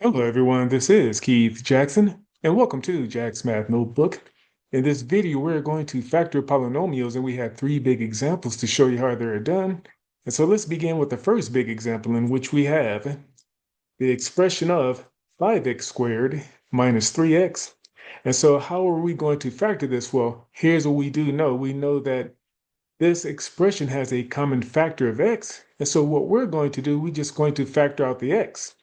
Hello, everyone. This is Keith Jackson, and welcome to Jack's Math Notebook. In this video, we're going to factor polynomials, and we have three big examples to show you how they're done. And so let's begin with the first big example, in which we have the expression of 5x squared minus 3x. And so how are we going to factor this? Well, here's what we do know. We know that this expression has a common factor of x. And so what we're going to do, we're just going to factor out the x.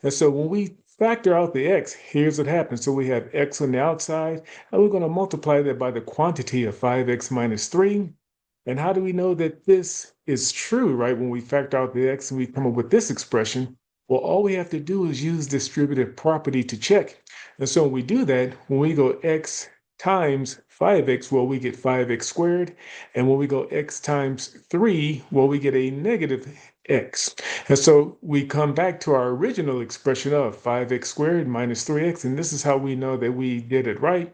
And so when we factor out the x, here's what happens. So we have x on the outside, and we're going to multiply that by the quantity of 5x minus 3. And how do we know that this is true, right? When we factor out the x and we come up with this expression, well, all we have to do is use distributive property to check. And so when we do that, when we go x times 5x, well, we get 5x squared. And when we go x times 3, well, we get a negative x. And so we come back to our original expression of 5x squared minus 3x, and this is how we know that we did it right,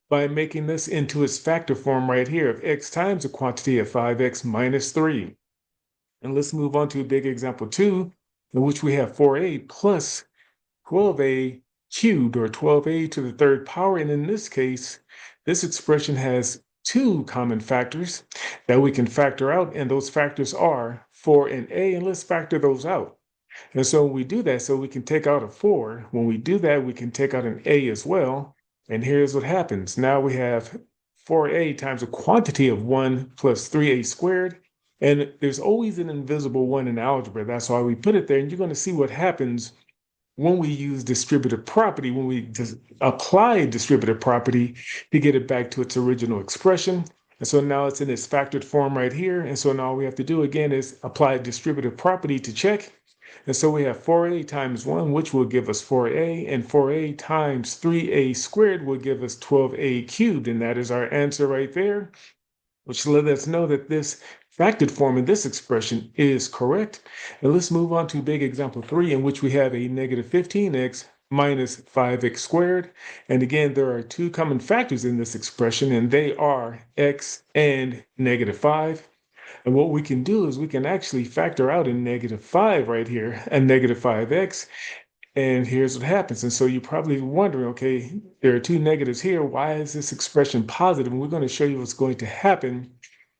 by making this into its factor form right here of x times the quantity of 5x minus 3. And let's move on to big example 2, in which we have 4a plus 12a cubed, or 12a to the third power. And in this case, this expression has two common factors that we can factor out, and those factors are 4 and a, and let's factor those out. And so when we do that, so we can take out a 4. When we do that, we can take out an a as well. And here's what happens. Now we have 4a times a quantity of 1 plus 3a squared. And there's always an invisible 1 in algebra. That's why we put it there. And you're going to see what happens when we use distributive property, when we just apply distributive property to get it back to its original expression. And so now it's in its factored form right here. And so now all we have to do again is apply distributive property to check. And so we have 4a times 1, which will give us 4a, and 4a times 3a squared will give us 12a cubed. And that is our answer right there, which let us know that this factored form in this expression is correct. And let's move on to big example 3, in which we have a negative 15x minus 5x squared. And again, there are two common factors in this expression, and they are x and negative 5. And what we can do is we can actually factor out a negative 5 right here, a negative 5x. And here's what happens. And so you're probably wondering, okay, there are two negatives here. Why is this expression positive? And we're going to show you what's going to happen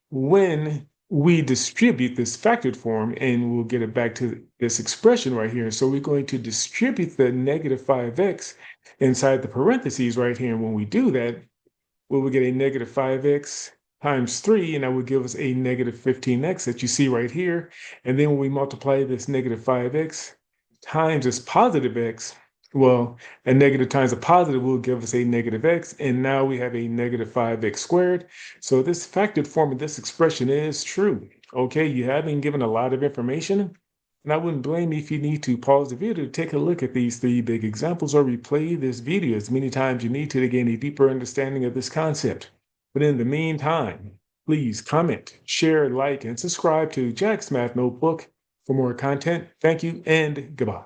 when we distribute this factored form, and we'll get it back to this expression right here. So we're going to distribute the negative 5x inside the parentheses right here. And when we do that, we'll get a negative 5x times 3, and that would give us a negative 15x that you see right here. And then when we multiply this negative 5x times this positive x, well, a negative times a positive will give us a negative x, and now we have a negative 5x squared. So this factored form of this expression is true. Okay, you have been given a lot of information, and I wouldn't blame you if you need to pause the video to take a look at these three big examples, or replay this video as many times you need to gain a deeper understanding of this concept. But in the meantime, please comment, share, like, and subscribe to Jack's Math Notebook for more content. Thank you, and goodbye.